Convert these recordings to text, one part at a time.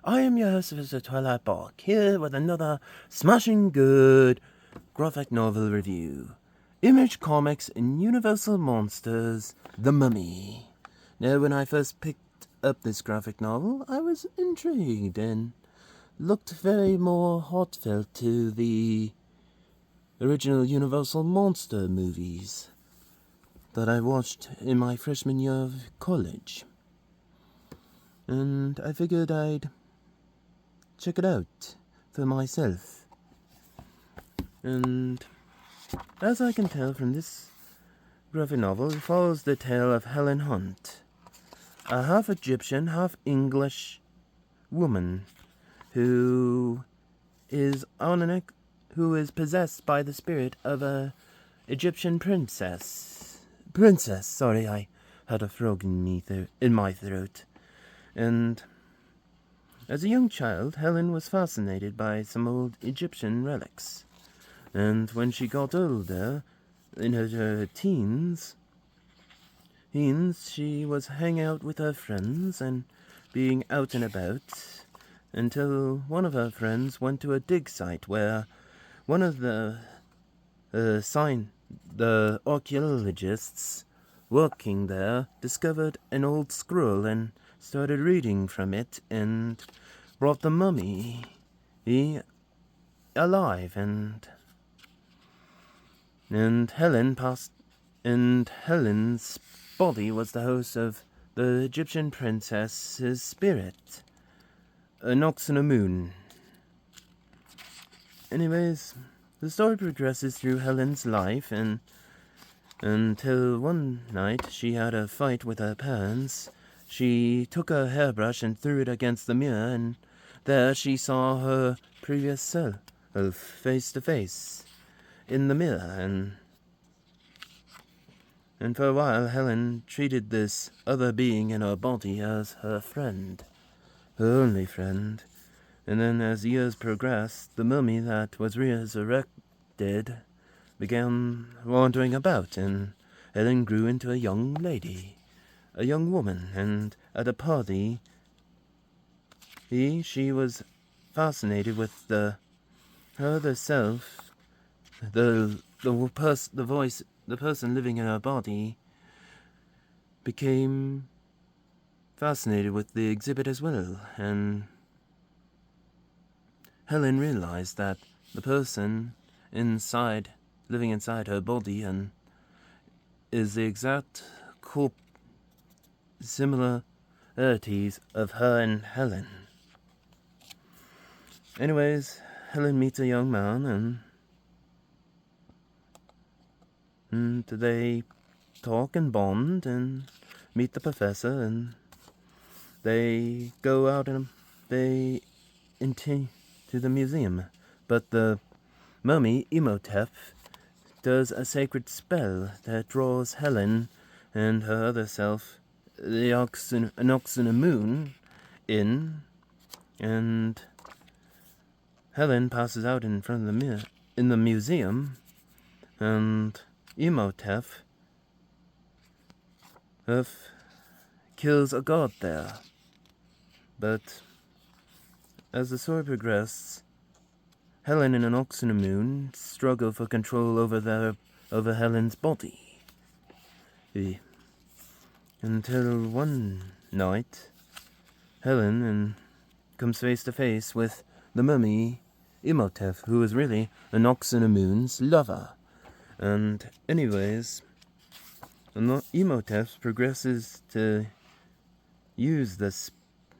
I am your host, Mr. Twilight Bark, here with another smashing good graphic novel review. Image Comics and Universal Monsters, The Mummy. Now, when I first picked up this graphic novel, I was intrigued and looked very more heartfelt to the original Universal Monster movies that I watched in my freshman year of college. And I figured I'd check it out for myself. And as I can tell from this graphic novel, it follows the tale of Helen Hunt, a half Egyptian, half English woman who is possessed by the spirit of a Egyptian princess. Sorry, I had a frog in my throat. And as a young child, Helen was fascinated by some old Egyptian relics. And when she got older, in her teens, she was hanging out with her friends and being out and about until one of her friends went to a dig site where one of the archaeologists working there discovered an old scroll and started reading from it and brought the mummy alive, and Helen's body was the host of the Egyptian princess's spirit, an ox and a moon. Anyways, the story progresses through Helen's life and until one night she had a fight with her parents. She took her hairbrush and threw it against the mirror, and there she saw her previous self face to face in the mirror, and for a while Helen treated this other being in her body as her friend, her only friend. And then as years progressed, the mummy that was resurrected began wandering about, and Helen grew into a young lady, a young woman, and at a party she was fascinated with the person living in her body became fascinated with the exhibit as well, and Helen realized that the person living inside her body and is the exact similarities of her and Helen. Anyways, Helen meets a young man and they talk and bond and meet the professor, and they go out and they into the museum. But the mummy, Imhotep, does a sacred spell that draws Helen and her other self, an ox and a moon, in, and Helen passes out in front of the mirror in the museum, and Imhotep kills a god there. But as the story progresses, Helen and an ox and a moon struggle for control over Helen's body. Until one night, Helen comes face to face with the mummy, Imhotep, who is really an ox and a moon's lover. And anyways, Imhotep progresses to use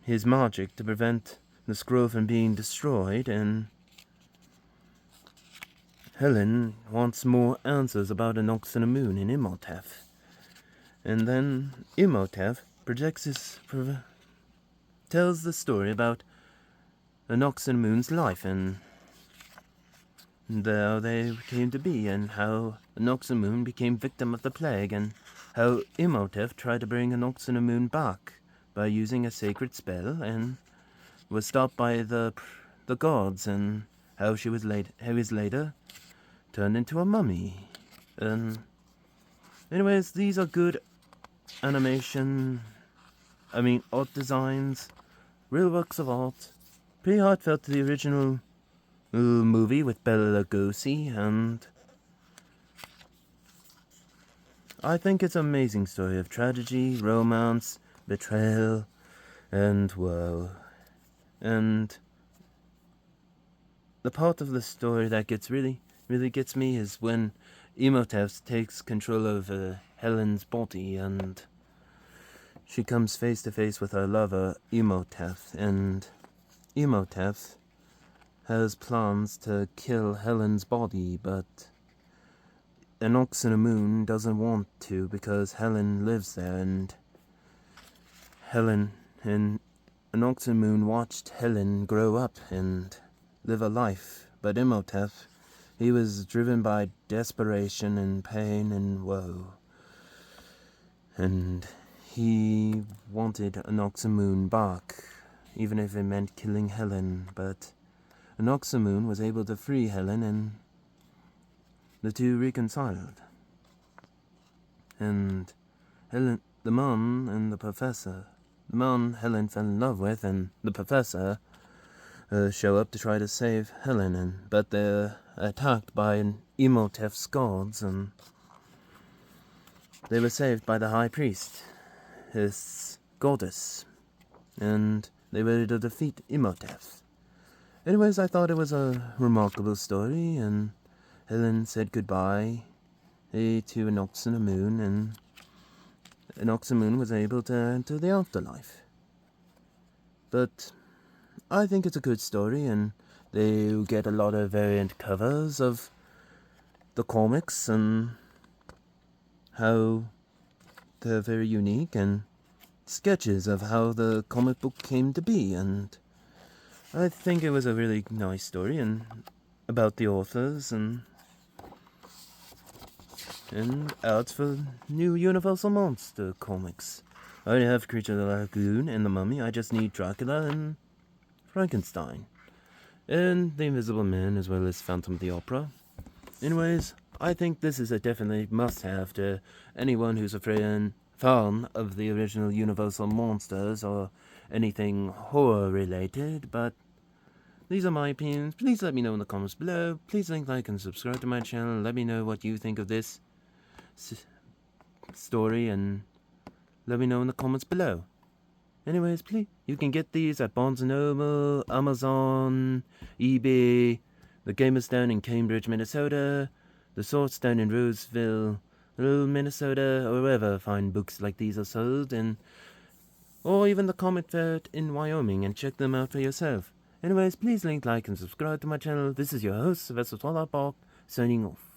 his magic to prevent the scroll from being destroyed, and Helen wants more answers about an ox and a moon in Imhotep. And then Imhotep tells the story about an ox and a moon's life, and how they came to be, and how an ox and a moon became victim of the plague, and how Imhotep tried to bring an ox and a moon back by using a sacred spell, and was stopped by the gods, and how he was later turned into a mummy. Anyways, these are good art designs. real works of art. Pretty heartfelt to the original movie with Bela Lugosi, and I think it's an amazing story of tragedy, romance, betrayal, and woe. And the part of the story that gets really gets me is when Imhotep takes control of Helen's body, and she comes face to face with her lover Imhotep, and Imhotep has plans to kill Helen's body, but an ox and a moon doesn't want to because Helen lives there, and Helen and an ox and moon watched Helen grow up and live a life, but Imhotep, he was driven by desperation and pain and woe, and he wanted an ox and moon back, even if it meant killing Helen, but an ox and moon was able to free Helen, and the two reconciled. And Helen, the man and the professor, the man Helen fell in love with, and the professor show up to try to save Helen, but they're attacked by an Imhotep's guards, and they were saved by the high priest, his goddess, and they were able to defeat Imhotep. Anyways, I thought it was a remarkable story, and Helen said goodbye to an ox and a moon, and an ox and moon was able to enter the afterlife. But I think it's a good story, and they get a lot of variant covers of the comics and how they're very unique, and sketches of how the comic book came to be, and I think it was a really nice story and about the authors and out for new Universal Monster comics. I already have Creature of the Lagoon and the Mummy. I just need Dracula and Frankenstein and the Invisible Man, as well as Phantom of the Opera. Anyways, I think this is a definitely must-have to anyone who's a fan of the original Universal Monsters or anything horror-related, but these are my opinions. Please let me know in the comments below. Please like and subscribe to my channel. Let me know what you think of this story, and let me know in the comments below. Anyways, please, you can get these at Barnes & Noble, Amazon, eBay, the Gamer Stand in Cambridge, Minnesota, the Sword Stand in Roseville, Minnesota, or wherever fine books like these are sold, or even the Comic Fair in Wyoming, and check them out for yourself. Anyways, please like and subscribe to my channel. This is your host, Sylvester Twilight Bark, signing off.